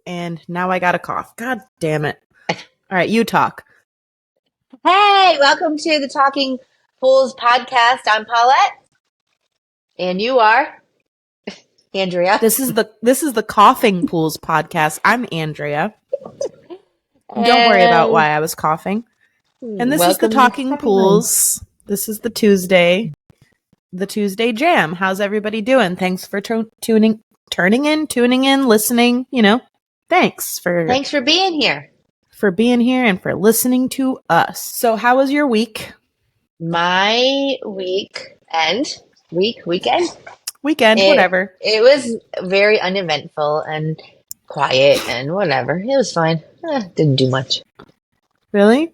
And now I got a cough. God damn it. All right, you talk. Hey, welcome to the Talking Pools podcast. I'm Paulette, and you are Andrea. This is the Coughing Pools podcast. I'm Andrea. Don't worry about And why I was coughing. And this is the welcome to Talking everyone. Pools. This is the Tuesday jam. How's everybody doing? Thanks for tuning in, listening, Thanks Thanks for being here. for being here and for listening to us. So, how was your week? My weekend, Whatever. it was very uneventful and quiet and whatever. It was fine. Didn't do much. Really?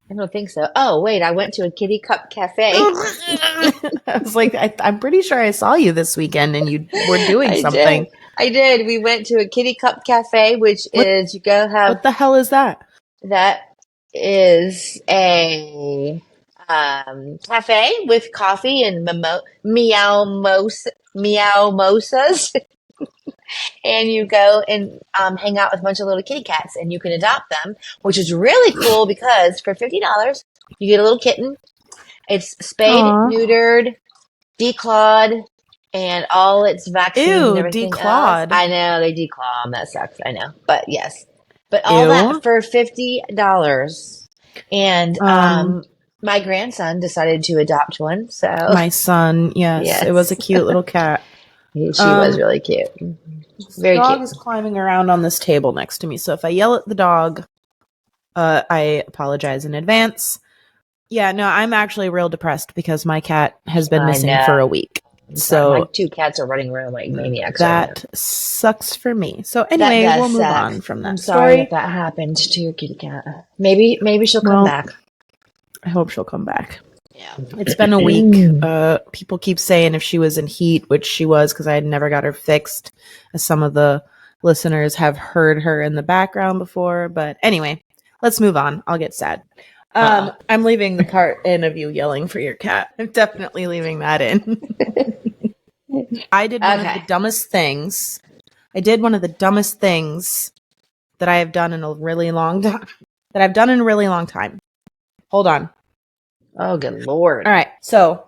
I don't think so. Oh, wait, I went to a kitty cup cafe. I was like, I'm pretty sure I saw you this weekend and you were doing something. I did. We went to a kitty cup cafe, which is you go have. What the hell is that? That is a cafe with coffee and meow-mosas. And you go and hang out with a bunch of little kitty cats, and you can adopt them, which is really cool because for $50, you get a little kitten. It's spayed, Aw. neutered, declawed, and all its vaccines Ew, and everything declawed. else. I know, they declaw them. That sucks. I know. But yes. But all that for $50. And my grandson decided to adopt one. So my son, yes. It was a cute little cat. she was really cute. Very the dog cute. is climbing around on this table next to me. So if I yell at the dog, I apologize in advance. Yeah, no, I'm actually real depressed because my cat has been missing for a week. So my two cats are running around like maniacs. That sucks for me. So anyway, we'll move on from that I'm story. sorry that happened to your kitty cat. Maybe she'll come back. I hope she'll come back. Yeah. It's been a week. People keep saying if she was in heat, which she was because I had never got her fixed. As some of the listeners have heard her in the background before. But anyway, let's move on. I'll get sad. I'm leaving the part in of you yelling for your cat. I'm definitely leaving that in. I did one of the dumbest things. That I have done in a really long time. Hold on. Oh, good Lord. All right. So,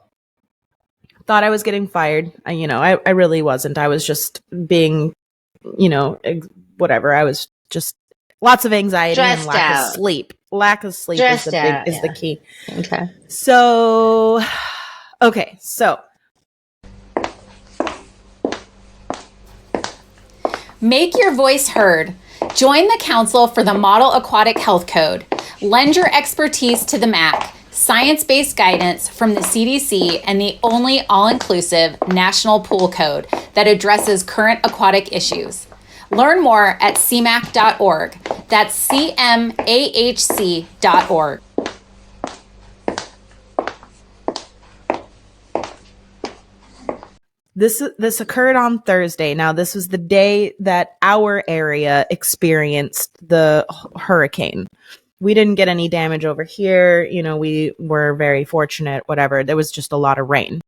thought I was getting fired. I really wasn't. I was just being, whatever. I was just lots of anxiety Stressed and lack out. of sleep. Lack of sleep is the key. Okay. So, Make your voice heard. Join the Council for the Model Aquatic Health Code. Lend your expertise to the MAC, science-based guidance from the CDC, and the only all-inclusive national pool code that addresses current aquatic issues. Learn more at cmac.org. That's cmahc.org. This occurred on Thursday. Now, this was the day that our area experienced the hurricane. We didn't get any damage over here. We were very fortunate, whatever. There was just a lot of rain.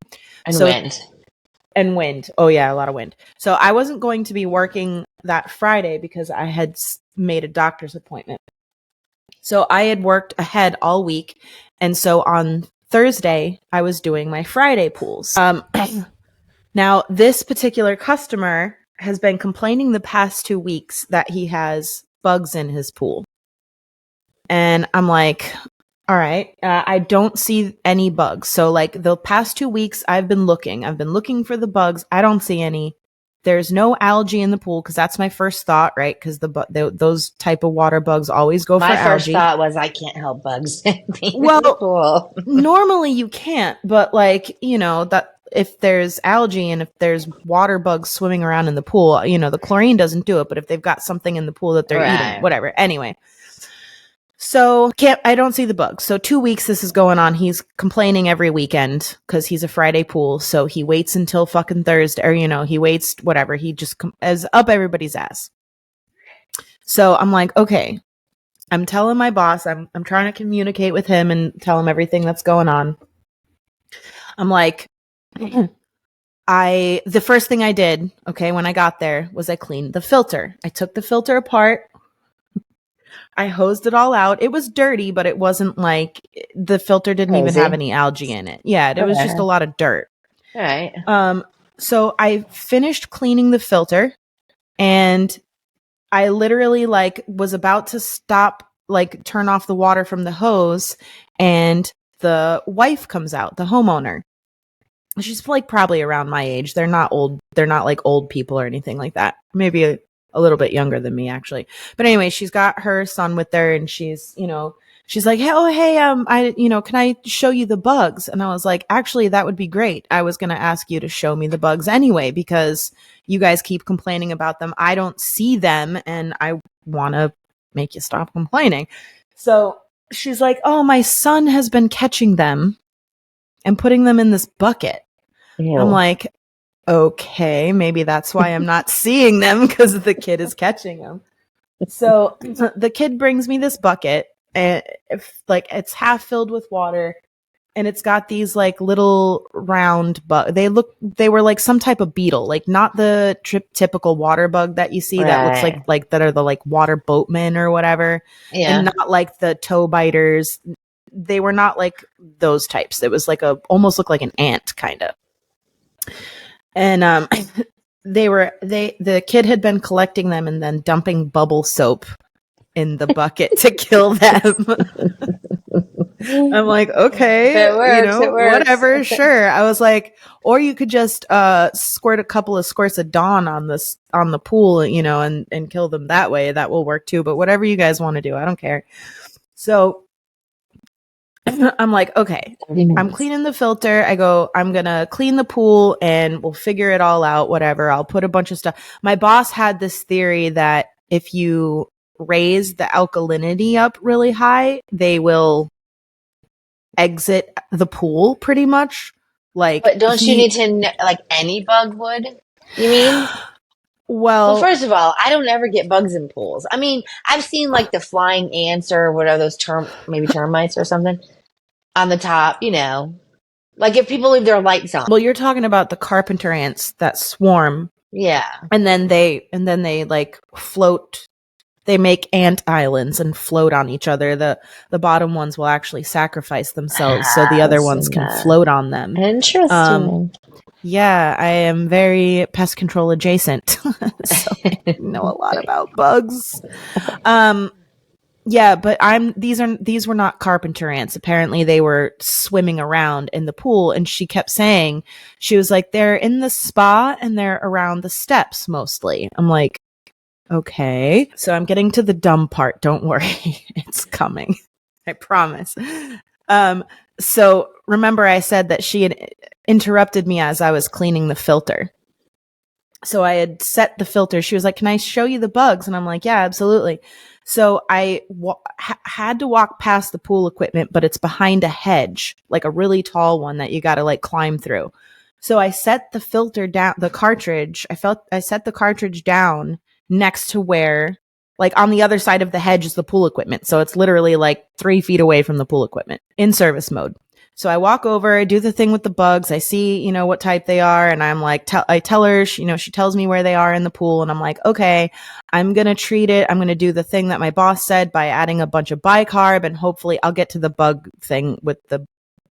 And wind. Oh, yeah, a lot of wind. So I wasn't going to be working that Friday because I had made a doctor's appointment. So I had worked ahead all week. And so on Thursday, I was doing my Friday pools. Now, this particular customer has been complaining the past 2 weeks that he has bugs in his pool. And I'm like, all right, I don't see any bugs. So like the past 2 weeks, I've been looking for the bugs. I don't see any. There's no algae in the pool because that's my first thought, right? Because those type of water bugs always go for algae. My first thought was I can't help bugs being in the pool. Normally you can't, but that if there's algae and if there's water bugs swimming around in the pool, the chlorine doesn't do it. But if they've got something in the pool that they're eating, whatever. Anyway. So I don't see the bugs. So 2 weeks this is going on. He's complaining every weekend because he's a Friday pool. So he waits until fucking Thursday or, he waits, whatever. He just is up everybody's ass. So I'm like, okay, I'm telling my boss, I'm trying to communicate with him and tell him everything that's going on. I'm like, the first thing I did, okay, when I got there was I cleaned the filter. I took the filter apart. I hosed it all out. It was dirty, but it wasn't like the filter didn't even have any algae in it. Yeah, it was just a lot of dirt. All right. So I finished cleaning the filter, and I literally like was about to stop, like turn off the water from the hose, and the wife comes out, the homeowner. She's like probably around my age. They're not old. They're not like old people or anything like that. Maybe a little bit younger than me, actually. But anyway, she's got her son with her, and she's like, hey, can I show you the bugs? And I was like, actually, that would be great. I was going to ask you to show me the bugs anyway, because you guys keep complaining about them. I don't see them, and I want to make you stop complaining. So she's like, oh, my son has been catching them and putting them in this bucket. Ew. I'm like, okay, maybe that's why I'm not seeing them, because the kid is catching them. So the kid brings me this bucket, and it's half filled with water, and it's got these like little round bugs. They were like some type of beetle, like not the typical water bug that you see that looks like that are the like water boatmen or whatever, and not like the toe biters. They were not like those types. It was like almost looked like an ant kind of. And the kid had been collecting them and then dumping bubble soap in the bucket to kill them. I'm like, okay, it works, it works. Whatever, sure. I was like, or you could just squirt a couple of squirts of Dawn on the pool, and kill them that way. That will work too. But whatever you guys want to do, I don't care. So I'm like, okay, I'm cleaning the filter. I go, I'm going to clean the pool and we'll figure it all out, whatever. I'll put a bunch of stuff. My boss had this theory that if you raise the alkalinity up really high, they will exit the pool pretty much. Like, but don't you need to, like any bug would, you mean? Well, first of all, I don't ever get bugs in pools. I mean, I've seen like the flying ants or whatever those maybe termites or something on the top, like if people leave their lights on. Well, you're talking about the carpenter ants that swarm. Yeah. And then they like float. They make ant islands and float on each other. The bottom ones will actually sacrifice themselves so the other ones can float on them. Interesting. Yeah, I am very pest control adjacent, so I know a lot about bugs. Yeah, but these were not carpenter ants. Apparently they were swimming around in the pool, and she kept saying, she was like, they're in the spa and they're around the steps mostly. I'm like, okay. So I'm getting to the dumb part. Don't worry. It's coming. I promise. So remember I said that she had interrupted me as I was cleaning the filter. So I had set the filter. She was like, can I show you the bugs? And I'm like, yeah, absolutely. So I had to walk past the pool equipment, but it's behind a hedge, like a really tall one that you got to like climb through. So I set the filter down, I set the cartridge down next to where, like on the other side of the hedge is the pool equipment. So it's literally like 3 feet away from the pool equipment in service mode. So I walk over, I do the thing with the bugs. I see, what type they are. And I'm like, I tell her, she tells me where they are in the pool. And I'm like, okay, I'm going to treat it. I'm going to do the thing that my boss said by adding a bunch of bicarb. And hopefully I'll get to the bug thing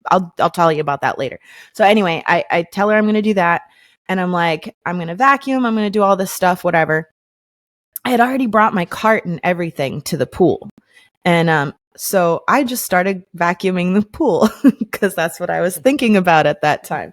I'll tell you about that later. So anyway, I tell her I'm going to do that. And I'm like, I'm going to vacuum. I'm going to do all this stuff, whatever. I had already brought my cart and everything to the pool. And, so I just started vacuuming the pool because that's what I was thinking about at that time.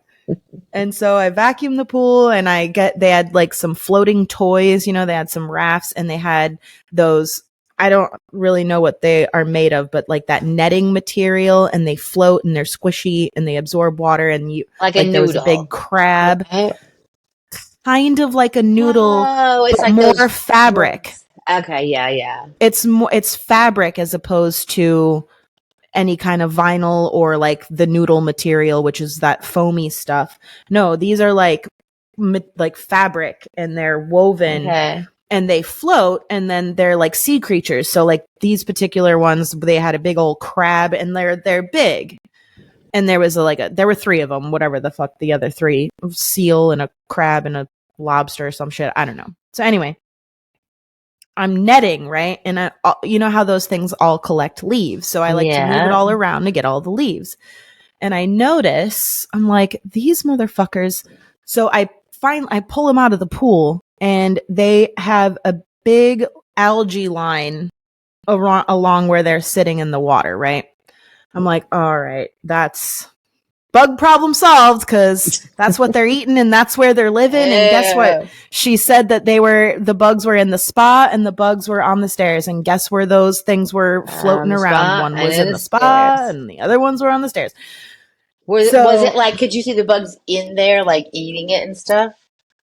And so I vacuumed the pool, and they had like some floating toys, they had some rafts, and they had those, I don't really know what they are made of, but like that netting material, and they float and they're squishy and they absorb water, and like a noodle. There was a big crab, kind of like a noodle, it's like more fabric. Okay, yeah. It's fabric as opposed to any kind of vinyl or like the noodle material, which is that foamy stuff. No, these are like fabric, and they're woven, and they float, and then they're like sea creatures. So like these particular ones, they had a big old crab, and they're big. And there was there were 3 of them, whatever the fuck the other 3, a seal and a crab and a lobster or some shit. I don't know. So anyway, I'm netting, right? And you know how those things all collect leaves. So I like to move it all around to get all the leaves. And I notice, I'm like, these motherfuckers. So I pull them out of the pool, and they have a big algae line along where they're sitting in the water, right? I'm like, all right, that's bug problem solved, because that's what they're eating and that's where they're living. And guess what? She said that the bugs were in the spa and the bugs were on the stairs. And guess where those things were floating around? One was in the spa and the other ones were on the stairs. Was it like, could you see the bugs in there, like eating it and stuff?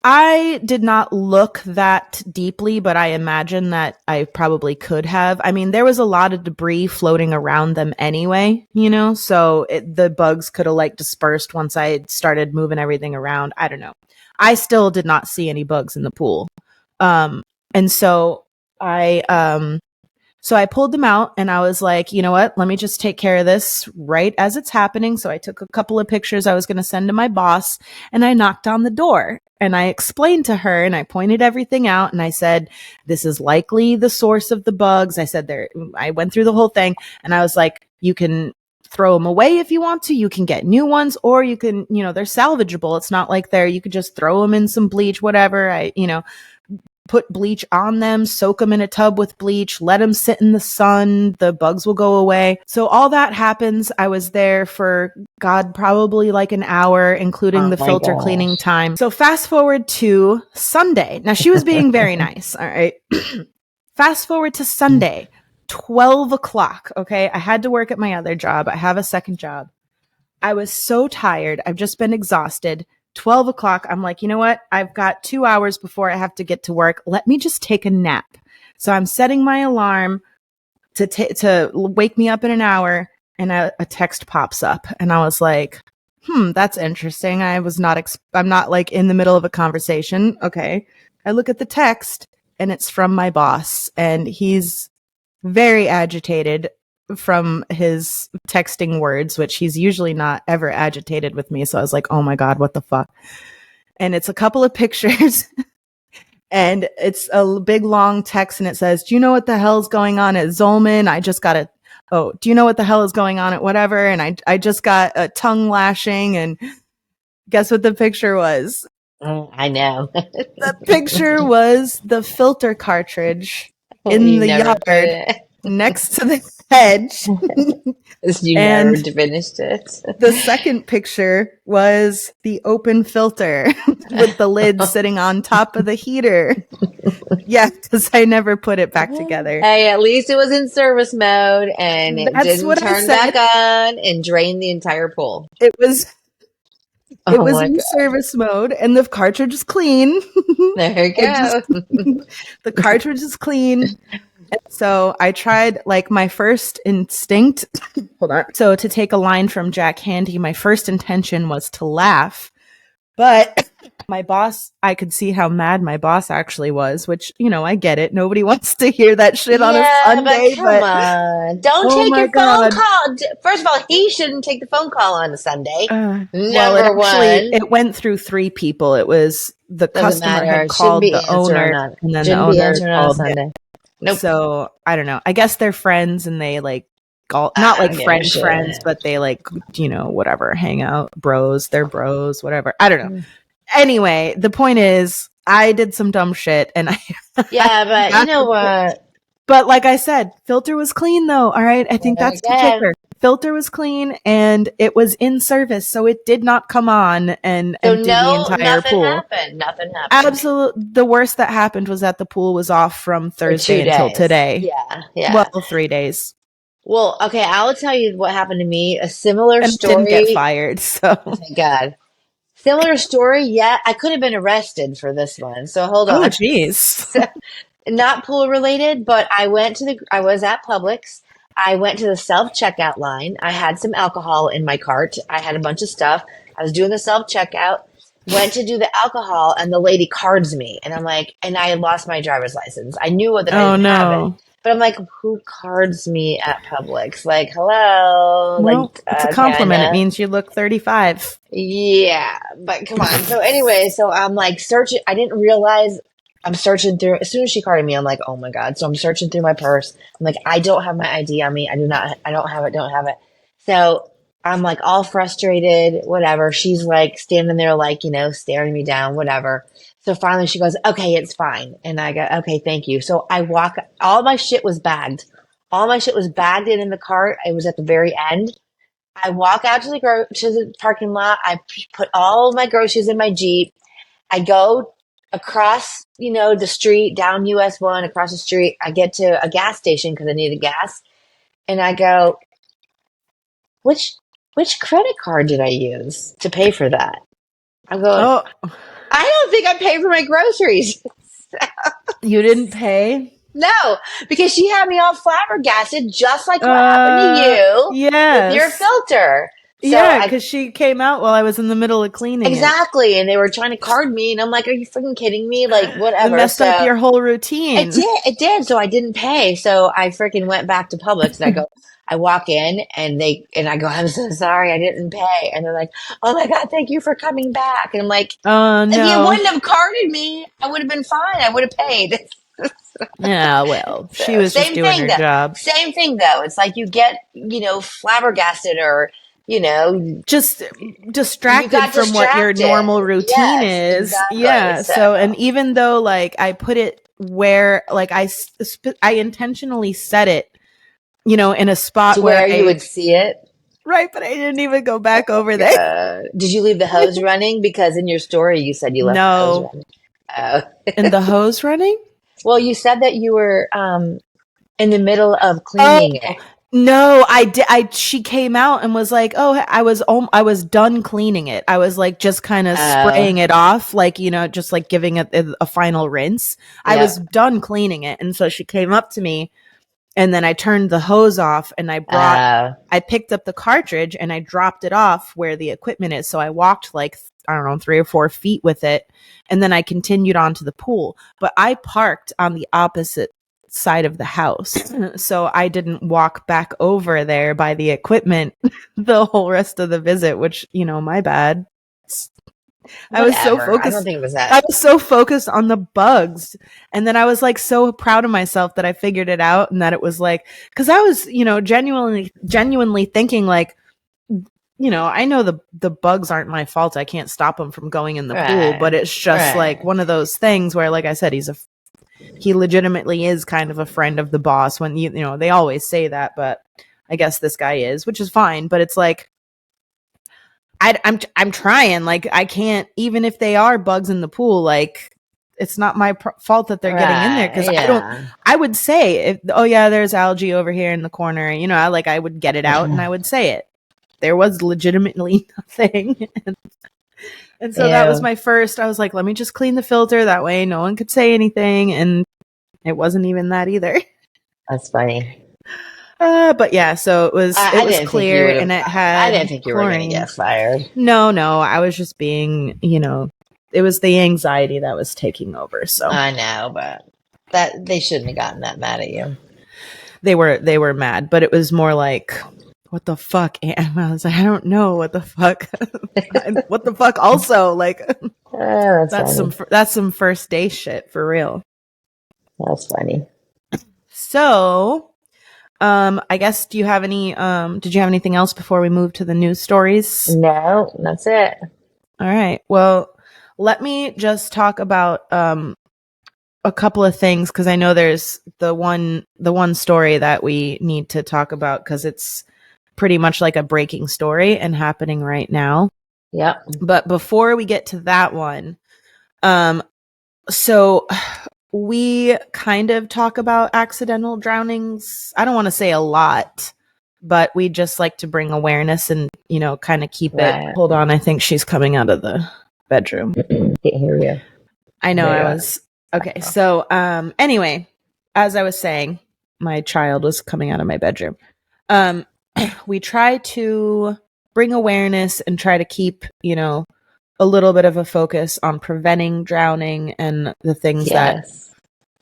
I did not look that deeply, but I imagine that I probably could have. I mean, there was a lot of debris floating around them anyway, you know, so the bugs could have like dispersed once I started moving everything around. I don't know. I still did not see any bugs in the pool. And so I pulled them out and I was like, you know what? Let me just take care of this right as it's happening. So I took a couple of pictures I was going to send to my boss, and I knocked on the door and I explained to her and I pointed everything out and I said, this is likely the source of the bugs. I said I went through the whole thing and I was like, you can throw them away if you want to. You can get new ones, or you can, you know, they're salvageable. It's not like you could just throw them in some bleach, whatever. Put bleach on them, soak them in a tub with bleach, let them sit in the sun, the bugs will go away. So all that happens. I was there for, God, probably like an hour, including the filter cleaning time. So fast forward to Sunday. Now she was being very nice. All right. Fast forward to Sunday, 12 o'clock. Okay. I had to work at my other job. I have a second job. I was so tired. I've just been exhausted. 12 o'clock, I'm like, you know what? I've got 2 hours before I have to get to work. Let me just take a nap. So I'm setting my alarm to wake me up in an hour, and a text pops up. And I was like, that's interesting. I'm not like in the middle of a conversation. Okay. I look at the text, and it's from my boss, and he's very agitated from his texting words, which he's usually not ever agitated with me. So I was like, oh my God, what the fuck? And it's a couple of pictures and it's a big long text, and it says, do you know what the hell's going on at Zolman? Do you know what the hell is going on at whatever? And I just got a tongue lashing, and guess what the picture was? I know. The picture was the filter cartridge in the yard next to the hedge. You never finished it. The second picture was the open filter with the lid sitting on top of the heater. Yeah, because I never put it back together. Hey, at least it was in service mode, and it didn't turn back on and drain the entire pool. It was in service mode, and the cartridge is clean. There you go. The cartridge is clean. And so I tried, like, my first instinct. Hold on. So to take a line from Jack Handy, my first intention was to laugh. But my boss, I could see how mad my boss actually was, which, you know, I get it. Nobody wants to hear that shit on a Sunday. But come on. Don't take your phone call. First of all, he shouldn't take the phone call on a Sunday. Number one. It went through 3 people. It was the customer had called the owner, and then the owner called Sunday. Nope. So I don't know. I guess they're friends, and they like not like friends, but they like, you know, whatever, hang out, bros. They're bros, whatever. I don't know. Anyway, the point is, I did some dumb shit, and but you know what? But like I said, filter was clean though. All right, I think that's the kicker. Filter was clean, and it was in service, so it did not come on and empty the entire pool. Nothing happened. Absolutely. The worst that happened was that the pool was off from Thursday until today. Yeah. Well, 3 days. Well, okay, I'll tell you what happened to me. A similar story. Didn't get fired, so. Oh my God. Similar story, yeah. I could have been arrested for this one, so hold on. Oh, jeez. Not pool related, but I was at Publix. I went to the self-checkout line. I had some alcohol in my cart. I had a bunch of stuff. I was doing the self-checkout, went to do the alcohol, and the lady cards me. And I'm like, and I had lost my driver's license. I knew that I didn't have it. But I'm like, who cards me at Publix? Like, hello, Well, it's a compliment. It Tanya. means you look 35. Yeah, but come on. So anyway, so I'm like searching. I didn't realize I'm searching through. As soon as she carded me, I'm like, oh my god. So I'm searching through my purse. I'm like, I don't have my ID on me. I do not. I don't have it. Don't have it. So I'm like all frustrated. Whatever. She's like standing there, like staring me down. Whatever. So finally, she goes, okay, it's fine. And I go, okay, thank you. So I walk. All my shit was bagged. All my shit was bagged in the cart. It was at the very end. I walk out to the parking lot. I put all my groceries in my Jeep. I go across, the street down US 1 across the street. I get to a gas station because I needed gas, and I go, which credit card did I use to pay for that? I'm going, Oh, I don't think I paid for my groceries. you didn't pay? No, because she had me all flabbergasted, just like what happened to you with your Yes. filter. So Yeah, because she came out while I was in the middle of cleaning exactly, and they were trying to card me, and I'm like, "Are you freaking kidding me?" Like, it. It whatever. messed up So your whole routine. it did. So I didn't pay. So I freaking went back to Publix, and I walk in, and I go, "I'm so sorry, I didn't pay." And they're like, "Oh my god, thank you for coming back." And I'm like, Oh, "If you no. wouldn't have carded me, I would have been fine. I would have paid." Yeah, well, she So was just doing her job. same thing though. It's like you get, flabbergasted, or Just you distracted got from what your distracted. normal routine Yes, is. exactly. Yeah. So, So and even though like I put it where, like I intentionally set it, in a spot to where where you would see it. right, but I didn't even go back over there. Did you leave the hose running? Because in your story, you said you left the hose No. running. Oh. And the hose running? Well, you said that you were in the middle of Oh, cleaning it. no, I did. She came out and was like, "Oh, I was done cleaning it. I was like just kind of Oh, spraying it off, like just like giving it a final rinse. I was yep. done cleaning it." And so she came up to me, and then I turned the hose off, and I picked up the cartridge and I dropped it off where the equipment is. So I walked like I don't know 3 or 4 feet with it, and then I continued on to the pool. But I parked on the opposite side of the house, so I didn't walk back over there by the equipment the whole rest of the visit, which my bad. I was so Whatever. I don't focused think it was I that. was so focused on the bugs, and then I was like so proud of myself that I figured it out, and that it was like cuz I was genuinely thinking like I know the bugs aren't my fault. I can't stop them from going in the pool, but Right. it's just like Right. one of those things where, like I said, he legitimately is kind of a friend of the boss. When they always say that, but I guess this guy is, which is fine. But it's like I'm trying. Like I can't, even if they are bugs in the pool. Like it's not my fault that they're getting in there because Right. Yeah. I would say if oh yeah, there's algae over here in the corner. I would get it out and I would say it. There was legitimately nothing. And so that was Ew. my first. I was like, let me just clean the filter. That way no one could say anything. And it wasn't even that either. That's funny. But yeah, so it was I didn't think you clear would and have. it I had didn't think you were going to chlorine. get fired. No, I was just being, it was the anxiety that was taking over. So I know, but that they shouldn't have gotten that mad at you. they were mad, but it was more like, what the fuck? And I was like, I don't know what the fuck. What the fuck? Also, like, Oh, that's funny. that's some first day shit for real. That's funny. So, I guess did you have anything else before we move to the news stories? No, that's it. All right. Well, let me just talk about a couple of things because I know there's the one story that we need to talk about because it's pretty much like a breaking story and happening right now. Yep. But before we get to that one, so we kind of talk about accidental drownings. I don't want to say a lot, but we just like to bring awareness and, kind of keep Right. it. Hold on. I think she's coming out of the bedroom. Can't hear you. I know There I you are. was. Okay. So, anyway, as I was saying, my child was coming out of my bedroom. We try to bring awareness and try to keep, a little bit of a focus on preventing drowning and the things that Yes.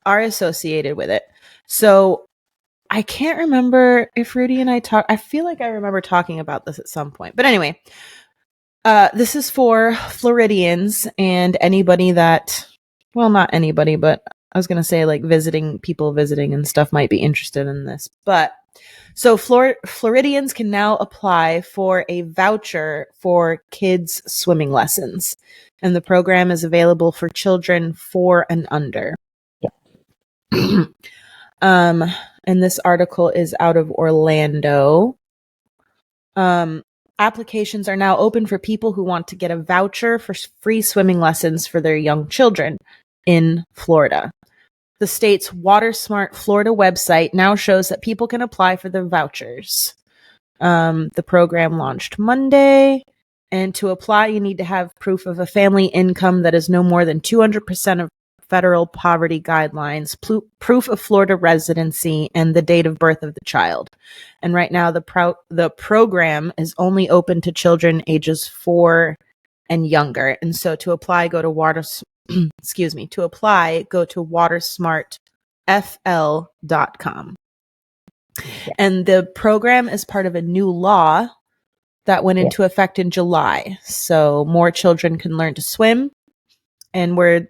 are associated with it. So I can't remember if Rudy and I talked. I feel like I remember talking about this at some point. But anyway, this is for Floridians and anybody that, well, not anybody, but I was going to say like people visiting and stuff might be interested in this. But so Floridians can now apply for a voucher for kids' swimming lessons. And the program is available for children 4 and under. And this article is out of Orlando. Applications are now open for people who want to get a voucher for free swimming lessons for their young children in Florida. The state's WaterSmart Florida website now shows that people can apply for the vouchers. The program launched Monday, and to apply, you need to have proof of a family income that is no more than 200% of federal poverty guidelines, proof of Florida residency, and the date of birth of the child. And right now, the program is only open to children ages 4 and younger. And so to apply, go to watersmartfl.com. And the program is part of a new law that went into effect in July. So more children can learn to swim. And we're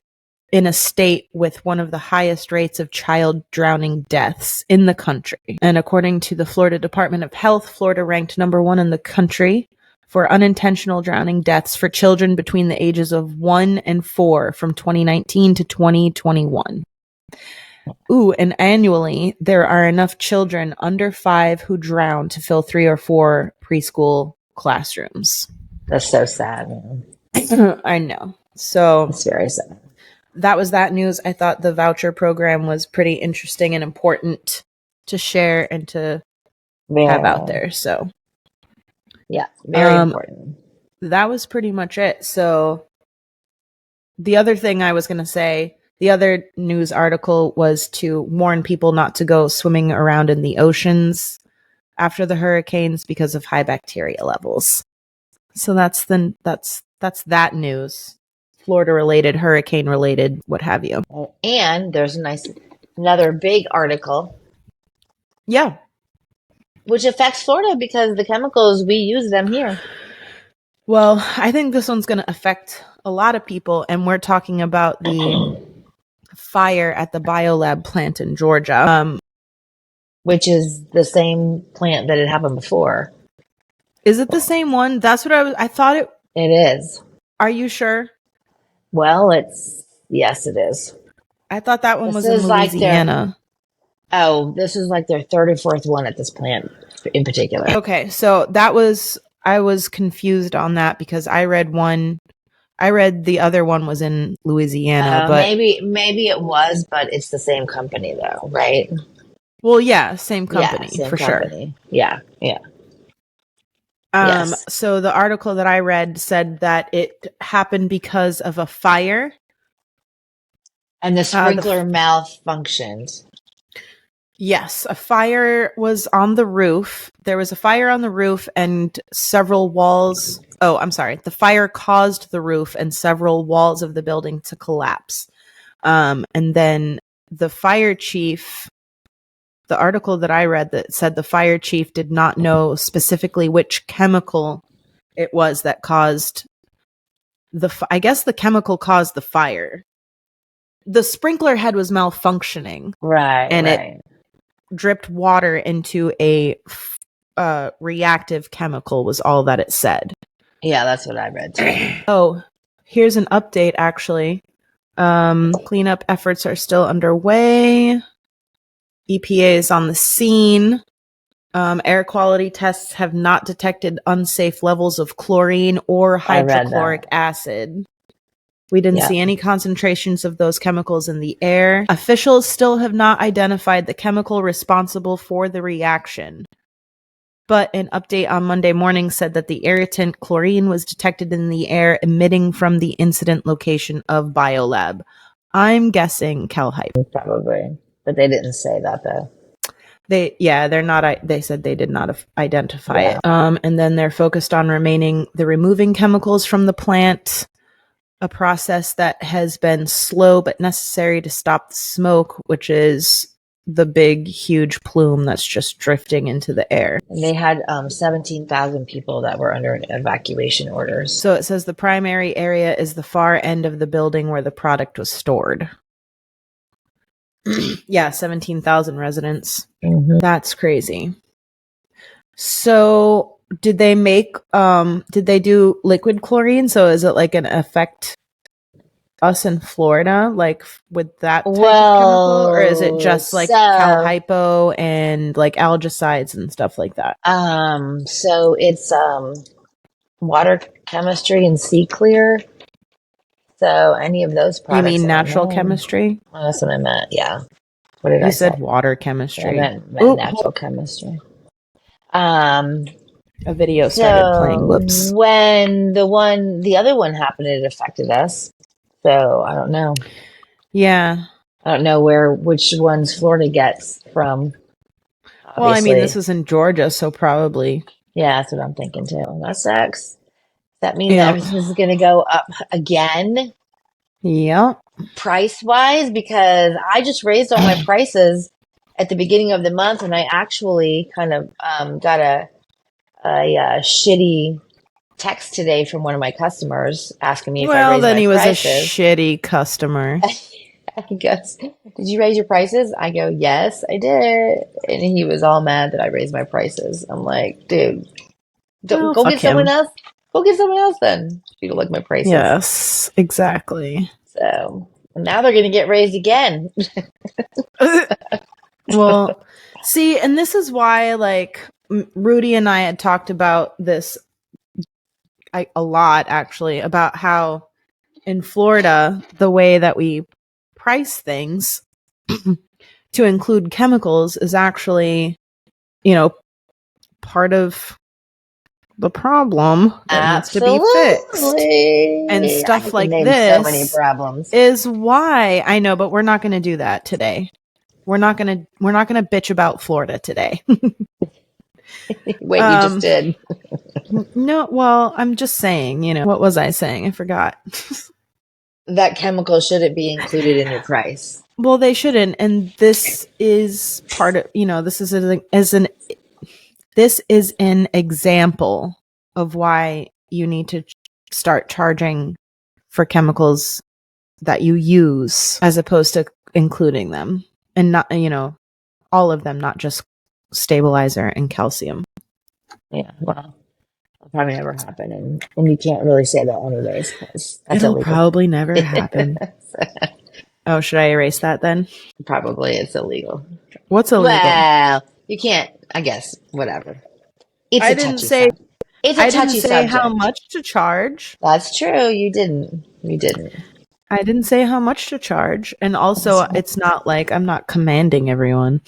in a state with one of the highest rates of child drowning deaths in the country. And according to the Florida Department of Health, Florida ranked number 1 in the country for unintentional drowning deaths for children between the ages of 1 and 4 from 2019 to 2021. And annually, there are enough children under 5 who drown to fill 3 or 4 preschool classrooms. That's so sad, man. I know. So it's very sad. That was that news. I thought the voucher program was pretty interesting and important to share and to have out there. So, yeah, very important. That was pretty much it. So, the other thing I was going to say, the other news article was to warn people not to go swimming around in the oceans after the hurricanes because of high bacteria levels. So that's that news. Florida related, hurricane related, what have you. And there's another big article. Yeah. Which affects Florida because the chemicals, we use them here. Well, I think this one's going to affect a lot of people. And we're talking about the fire at the biolab plant in Georgia. Which is the same plant that had happened before. Is it the same one? That's what I thought it. It is. Are you sure? Well, yes, it is. I thought that one was in Louisiana. This is like their third or fourth one at this plant in particular. Okay, so I was confused on that because I read the other one was in Louisiana, but maybe it was, but it's the same company though, right? Well, yeah, same company for company. Sure. Yeah. Yes. So the article that I read said that it happened because of a fire. And the sprinkler malfunctioned. Yes, a fire was on the roof. There was a fire on the roof and several walls. Oh, I'm sorry. The fire caused the roof and several walls of the building to collapse. And then the fire chief, the article that I read that said the fire chief did not know specifically which chemical it was that caused I guess the chemical caused the fire. The sprinkler head was malfunctioning. Right. And it dripped water into a reactive chemical was all that it said. Yeah, that's what I read too. Oh, here's an update actually. Cleanup efforts are still underway. EPA is on the scene. Air quality tests have not detected unsafe levels of chlorine or hydrochloric acid. We didn't see any concentrations of those chemicals in the air. Officials still have not identified the chemical responsible for the reaction. But an update on Monday morning said that the irritant chlorine was detected in the air emitting from the incident location of Biolab. I'm guessing CalHype. Probably. But they didn't say that though. They're not. They said they did not identify it. And then they're focused on removing chemicals from the plant, a process that has been slow but necessary to stop the smoke, which is the big, huge plume that's just drifting into the air. And they had 17,000 people that were under evacuation orders. So it says the primary area is the far end of the building where the product was stored. Yeah, 17,000 residents. Mm-hmm. That's crazy. So did they do liquid chlorine? So is it like an effect us in Florida, like with that type of chemical? Or is it just like cal hypo and like algicides and stuff like that? So it's water chemistry and sea clear. So any of those products. You mean natural chemistry? Oh, that's what I meant. Yeah. What did I say? You said water chemistry. I meant natural chemistry. A video started playing. Whoops. When the other one happened, it affected us. So I don't know. Yeah. I don't know which ones Florida gets from. Obviously. Well, I mean, this was in Georgia, so probably. Yeah, that's what I'm thinking too. That sucks. That means that everything's going to go up again. Yeah. Price-wise, because I just raised all my prices at the beginning of the month, and I actually kind of got a shitty text today from one of my customers asking me if I raised my prices. Well, then he was a shitty customer. He goes, "Did you raise your prices?" I go, "Yes, I did." And he was all mad that I raised my prices. I'm like, dude, go get someone else. Go get someone else then. If you don't like my prices. Yes, exactly. So now they're going to get raised again. Well, see, and this is why, like, Rudy and I had talked about this a lot, actually, about how in Florida, the way that we price things to include chemicals is actually, part of the problem that needs to be fixed. And stuff like this so many problems. Is why I know, but we're not going to do that today. We're not going to bitch about Florida today. Wait, you just did. No, well, I'm just saying, what was I saying? I forgot. That chemical shouldn't be included in your price. Well, they shouldn't. And this is part of, this is an example of why you need to start charging for chemicals that you use as opposed to including them, and not, all of them, not just stabilizer and calcium. Yeah, well, it'll probably never happen, and you can't really say that anyways. It'll probably never happen. Oh, should I erase that then? Probably. It's illegal. What's illegal? Well, you can't, I guess, whatever. It's a touchy subject. It's a touchy subject. I didn't say how much to charge. That's true. You didn't. I didn't say how much to charge. And also, it's not like I'm not commanding everyone.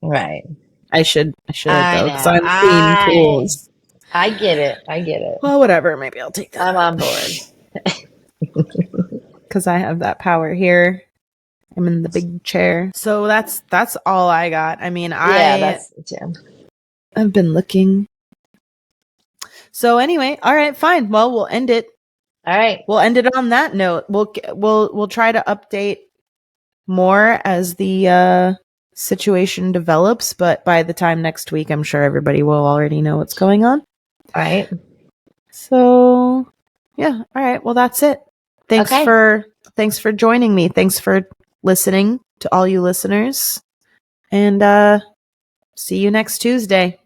Right. I should though, because I'm clean pools. I get it. Well, whatever. Maybe I'll take that. I'm on board. Because I have that power here. I'm in the big chair. So that's all I got. I mean, that's too. I've been looking. So anyway, all right, fine. Well, we'll end it. All right. We'll end it on that note. We'll try to update more as the situation develops, but by the time next week, I'm sure everybody will already know what's going on. All right. So, yeah. All right. Well, that's it. Thanks for joining me. Thanks for listening to all you listeners. And see you next Tuesday.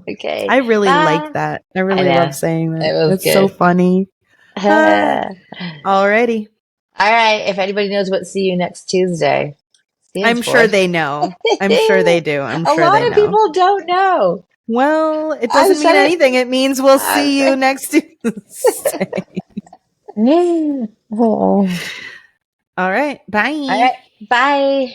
Okay. I really like that. I really love saying that. It's good. So funny. Alrighty. All right. If anybody knows what "see you next Tuesday," I'm sure they know. I'm sure they do. I'm sure they know. A lot of people don't know. Well, it doesn't mean anything. It means we'll see you next Tuesday. All right. Bye. All right. Bye.